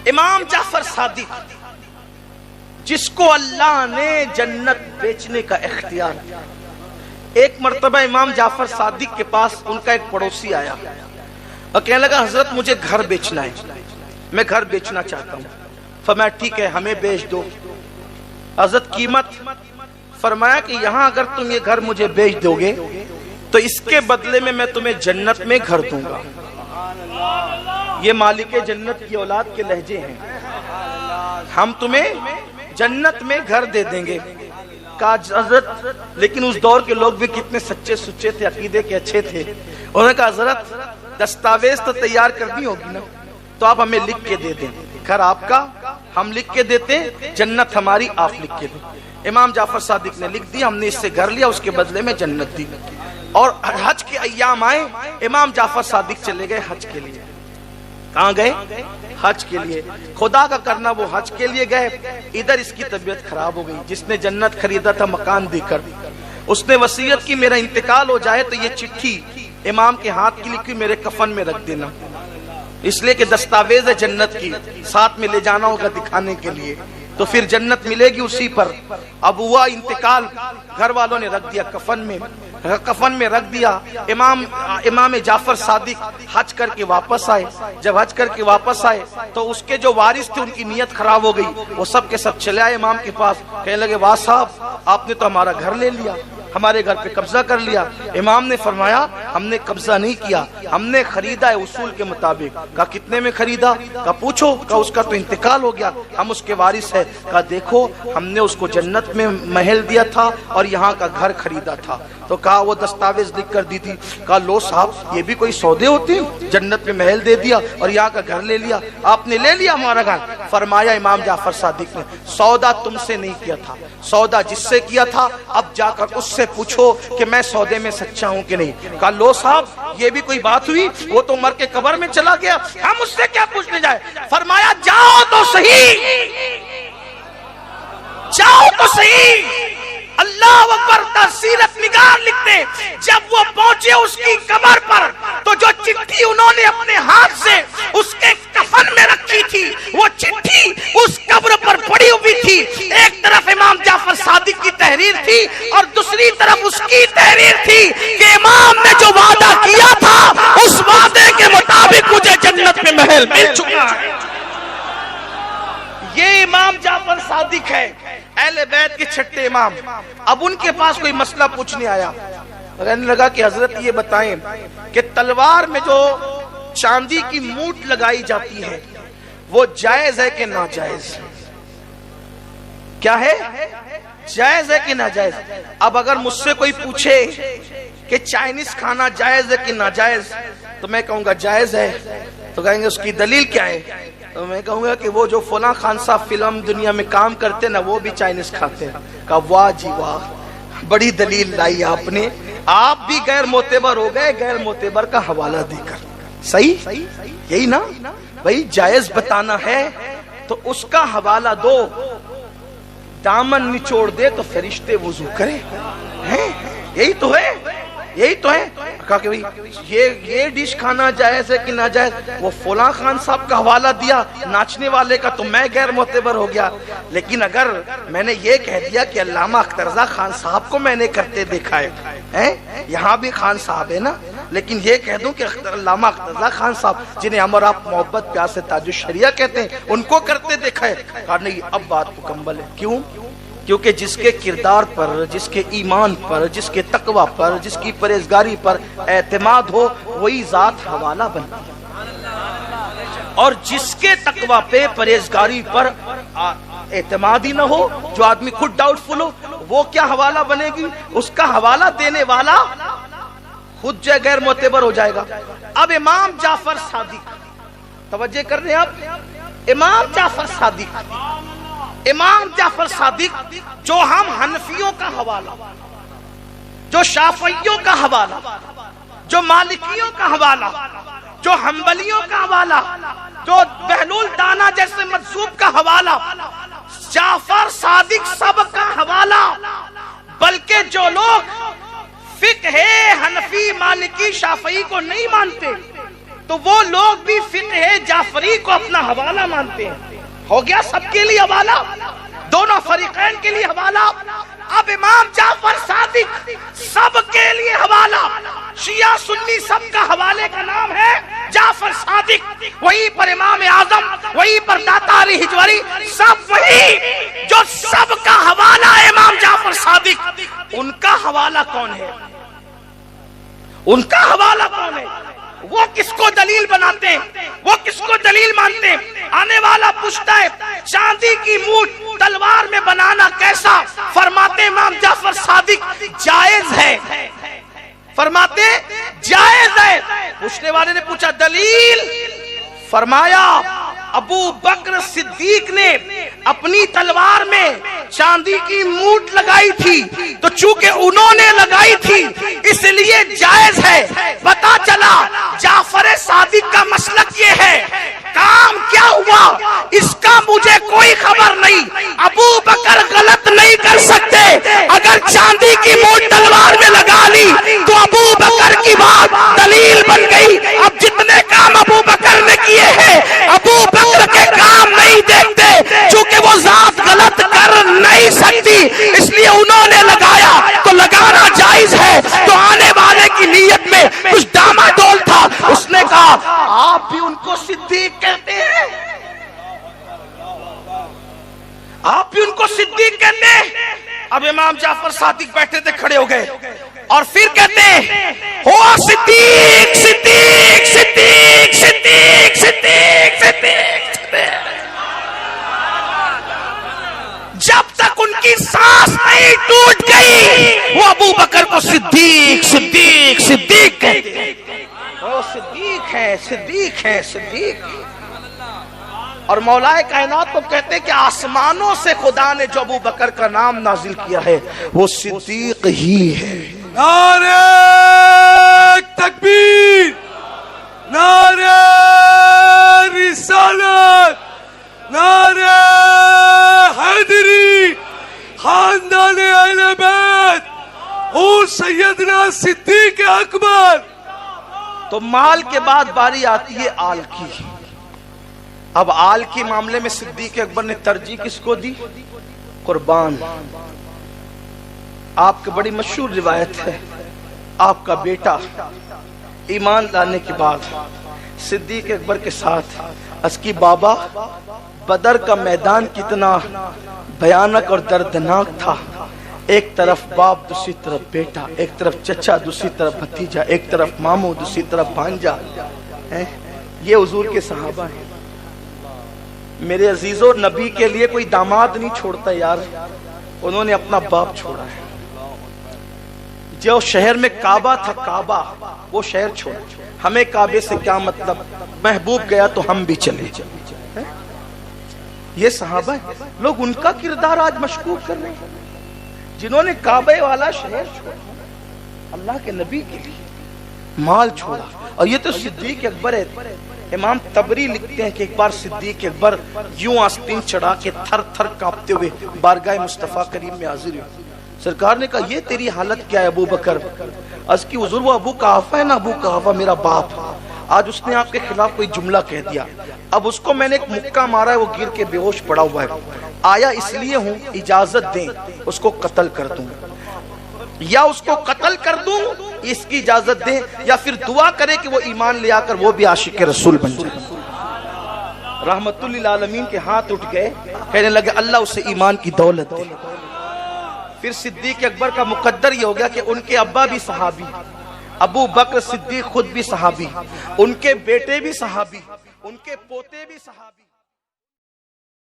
امام جعفر صادق جس کو اللہ نے جنت بیچنے کا اختیار دیا، ایک مرتبہ امام جعفر صادق کے پاس ان کا ایک پڑوسی آیا اور کہنے لگا حضرت مجھے گھر بیچنا ہے، میں گھر بیچنا چاہتا ہوں۔ فرمایا ٹھیک ہے ہمیں بیچ دو۔ حضرت قیمت فرمایا کہ یہاں اگر تم یہ گھر مجھے بیچ دو گے تو اس کے بدلے میں تمہیں جنت میں گھر دوں گا۔ یہ مالک جنت کی اولاد کے لہجے ہیں، ہم تمہیں جنت میں گھر دے دیں گے۔ کہا حضرت لیکن اس دور کے لوگ بھی کتنے سچے سچے تھے، عقیدے کے اچھے تھے۔ انہوں نے کہا حضرت دستاویز تو تیار کرنی ہوگی نا، تو آپ ہمیں لکھ کے دے دیں، گھر آپ کا ہم لکھ کے دیتے، جنت ہماری آپ لکھ کے دیں۔ امام جعفر صادق نے لکھ دیا، ہم نے اس سے گھر لیا، اس کے بدلے میں جنت دی۔ اور حج کے ایام آئے، امام جعفر صادق چلے گئے حج کے لیے۔ کہاں گئے؟ حج کے لیے۔ خدا کا کرنا وہ حج کے لیے گئے، ادھر اس کی طبیعت خراب ہو گئی۔ جس نے جنت خریدا تھا مکان دے کر، اس نے وصیت کی میرا انتقال ہو جائے تو یہ چٹھی امام کے ہاتھ کی لکھی میرے کفن میں رکھ دینا، اس لیے کہ دستاویز ہے جنت کی، ساتھ میں لے جانا ہوگا دکھانے کے لیے، تو پھر جنت ملے گی اسی پر۔ اب ہوا انتقال، گھر والوں نے رکھ دیا کفن میں رکھ دیا۔ امام جعفر صادق حج کر کے واپس آئے۔ جب حج کر کے واپس آئے تو اس کے جو وارث تھے ان کی نیت خراب ہو گئی، وہ سب کے سب چلے آئے امام کے پاس، کہنے لگے واہ صاحب آپ نے تو ہمارا گھر لے لیا، ہمارے گھر پہ قبضہ کر لیا۔ امام نے فرمایا ہم نے قبضہ نہیں کیا، ہم نے خریدا ہے اصول کے مطابق۔ کہا کتنے میں خریدا؟ کہا پوچھو۔ کہا اس کا تو انتقال ہو گیا، ہم اس کے وارث ہیں۔ کہا دیکھو ہم نے اس کو جنت میں محل دیا تھا اور یہاں کا گھر خریدا تھا۔ تو کہا وہ دستاویز لکھ کر دی تھی۔ کہا لو صاحب یہ بھی کوئی سودے ہوتے ہیں، جنت میں محل دے دیا اور یہاں کا گھر لے لیا، آپ نے لے لیا ہمارا گھر۔ فرمایا امام جعفر صادق نے سودا تم سے نہیں کیا تھا، سودا جس سے کیا تھا اب جا کر اس سے پوچھو کہ میں سودے میں سچا ہوں کہ نہیں۔ کہا لو صاحب یہ بھی کوئی بات ہوئی، وہ تو مر کے قبر میں چلا گیا، ہم اس سے کیا پوچھنے جائے۔ فرمایا جاؤ تو صحیح، جاؤ تو صحیح۔ اللہ اکبر کا سیرت نگار لکھتے جب وہ پہنچے اس کی قبر پر تو جو چٹھی انہوں نے اپنے ہاتھ سے اس کے کفن میں رکھی تھی وہ چٹھی اس قبر پر پڑی ہوئی تھی۔ ایک طرف امام جعفر صادق کی تحریر تھی اور دوسری طرف اس کی تحریر تھی کہ امام نے جو وعدہ کیا تھا اس وعدے کے مطابق مجھے جنت میں محل مل چکا ہے۔ یہ امام جعفر صادق ہے، اہل بیت کے چھٹے امام۔ اب ان کے پاس کوئی مسئلہ پوچھنے آیا، کہنے لگا کہ حضرت یہ بتائیں کہ تلوار میں جو چاندی کی موٹ لگائی جاتی ہے وہ جائز ہے کہ ناجائز؟ کیا ہے؟ جائز ہے کہ ناجائز؟ اب اگر مجھ سے کوئی پوچھے کہ چائنیز کھانا جائز ہے کہ ناجائز تو میں کہوں گا جائز ہے، تو کہیں گے اس کی دلیل کیا ہے؟ تو میں کہوں گا کہ وہ جو فلاں خان صاحب فلم دنیا میں کام کرتے نا وہ بھی چائنیز کھاتے ہیں۔ کہا واہ جی واہ، بڑی دلیل لائی آپ نے، آپ بھی غیر معتبر ہو گئے غیر معتبر کا حوالہ دے کر۔ صحیح یہی نا بھائی، جائز بتانا ہے تو اس کا حوالہ دو، دامن نچوڑ دے تو فرشتے وضو کرے، یہی تو ہے، یہی تو ہے۔ کہا کہ یہ ڈش کھانا جائز ہے کہ ناجائز؟ وہ فلاں خان صاحب کا حوالہ دیا ناچنے والے کا تو میں غیر معتبر ہو گیا، لیکن اگر میں نے یہ کہہ دیا کہ علامہ اختر رضا خان صاحب کو میں نے کرتے دیکھا ہے، یہاں بھی خان صاحب ہے نا، لیکن یہ کہہ دوں کہ علامہ اختر رضا خان صاحب جنہیں ہم اور آپ محبت پیار سے تاج الشریعہ کہتے ہیں ان کو کرتے دیکھا ہے۔ کہا نہیں اب بات مکمل ہے۔ کیوں؟ کیونکہ جس کے کردار پر، جس کے ایمان پر، جس کے تقوی پر، جس کی پرہیزگاری پر اعتماد ہو وہی ذات حوالہ بنتی ہے، اور جس کے تقوی پہ پرہیزگاری پر اعتماد ہی نہ ہو، جو آدمی خود ڈاؤٹ فل ہو، وہ کیا حوالہ بنے گی؟ اس کا حوالہ دینے والا خود جو غیر معتبر ہو جائے گا۔ اب امام جعفر صادق، توجہ کر رہے ہیں آپ، امام جعفر صادق جو ہم حنفیوں کا حوالہ، جو شافعیوں کا حوالہ، جو مالکیوں کا حوالہ، جو حنبلیوں کا حوالہ، جو بہلول دانا جیسے مذہب کا حوالہ، جعفر صادق سب کا حوالہ، بلکہ جو لوگ فقہ حنفی مالکی شافعی کو نہیں مانتے تو وہ لوگ بھی فقہ جعفری کو اپنا حوالہ مانتے ہیں. ہو گیا سب کے لیے حوالہ، دونوں فریقین کے لیے حوالہ. اب امام جعفر صادق سب کے لیے حوالہ، شیعہ سنی سب کا حوالے کا نام ہے جعفر صادق. وہی پر امام اعظم، وہی پر داتا علی حجوری، سب وہی جو سب کا حوالہ ہے امام جعفر صادق. ان کا حوالہ کون ہے؟ ان کا حوالہ کون ہے؟ وہ کس کو دلیل بناتے ہیں؟ وہ کس کو دلیل مانتے ہیں؟ آنے والا پوچھتا ہے چاندی کی مونٹ تلوار میں بنانا کیسا؟ فرماتے امام جعفر صادق جائز ہے. فرماتے جائز ہے. پوچھنے والے نے پوچھا دلیل؟ فرمایا ابو بکر صدیق نے اپنی تلوار میں چاندی کی مونٹ لگائی تھی، تو چونکہ انہوں نے لگائی تھی اس لیے جائز ہے. پتا چلا جعفر صادق کا مسلک یہ ہے. کام کیا ہوا اس کا مجھے کوئی خبر نہیں. ابو بکر غلط نہیں کر سکتے. اگر چاندی کی مونٹ تلوار میں لگا لی تو ابو بکر کی بات دلیل بن گئی. اب جتنے کام ابو بکر نے کیے ہیں ابو بکر کے کام نہیں دیکھتے، چونکہ وہ ذات غلط کر نہیں سکتی اس لیے انہوں نے لگایا تو لگانا جائز ہے. تو آنے والے کی نیت میں کچھ ڈاما ڈول تھا. اس نے کہا آپ بھی ان کو صدیق کہتے ہیں؟ آپ بھی ان کو صدیق کہتے ہیں؟ اب امام جعفر صادق بیٹھے تھے، کھڑے ہو گئے اور پھر کہتے ہیں ہوا صدیق صدیق صدیق صدیق صدیق صدیق. جب تک ان کی سانس نہیں ٹوٹ گئی وہ ابو بکر کو صدیق صدیق صدیق کہتے ہیں. وہ صدیق ہے، صدیق ہے، صدیق. اور مولا کائنات کو کہتے ہیں کہ آسمانوں سے خدا نے جو ابو بکر کا نام نازل کیا ہے وہ صدیق ہی ہے. نعرہ تکبیر، نعرہ رسالت، نعرہ حیدری، خاندان اہل بیت اور سیدنا صدیق اکبر. تو مال کے بعد باری آتی ہے آل کی. اب آل کے معاملے میں صدیق اکبر نے ترجیح کس کو دی؟ قربان. آپ کی بڑی مشہور روایت ہے، آپ کا بیٹا ایمان لانے کے بعد صدیق اکبر کے ساتھ اس کی بابا بدر کا میدان کتنا بھیانک اور دردناک تھا. ایک طرف باپ، دوسری طرف بیٹا، ایک طرف چچا، دوسری طرف بھتیجا، ایک طرف ماموں، دوسری طرف بھانجا. یہ حضور کے صحابہ ہیں. میرے عزیزوں، نبی کے لیے کوئی داماد نہیں چھوڑتا یار، انہوں نے اپنا باپ چھوڑا ہے. جو شہر میں کعبہ تھا، کعبہ وہ شہر چھوڑا. ہمیں کعبے سے کیا مطلب، محبوب گیا تو ہم بھی چلے. یہ صحابہ ہیں. لوگ ان کا کردار آج مشکوک کر رہے ہیں جنہوں نے کعبے والا شہر چھوڑا، اللہ کے نبی کے لیے مال چھوڑا. اور یہ تو صدیق اکبر ہے. امام تبری لکھتے ہیں کہ ایک بار صدیق اکبر یوں آستین چڑھا کے تھر تھر کانپتے ہوئے بارگاہ مصطفیٰ کریم میں حاضر ہوئے. سرکار نے کہا یہ تیری حالت کیا ہے ابو بکر؟ عرض کی حضور وہ ابو قحافہ ہے نا، ابو قحافہ میرا باپ، آج اس نے آپ کے خلاف کوئی جملہ کہہ دیا، اب اس کو میں نے ایک مکہ مارا ہے، وہ گر کے بے ہوش پڑا ہوا ہے. آیا اس لیے ہوں اجازت دیں اس کو قتل کر دوں، یا اس کو قتل کر دوں اس کی اجازت دیں، یا پھر دعا کرے کہ وہ ایمان لے آ کر وہ بھی عاشق رسول بن جائے. رحمت للعالمین کے ہاتھ اٹھ گئے، کہنے لگے اللہ اسے ایمان کی دولت دے. پھر صدیق اکبر کا مقدر یہ ہو گیا کہ ان کے ابا بھی صحابی، ابو بکر صدیق خود بھی صحابی، ان کے بیٹے بھی صحابی، ان کے پوتے بھی صحابی.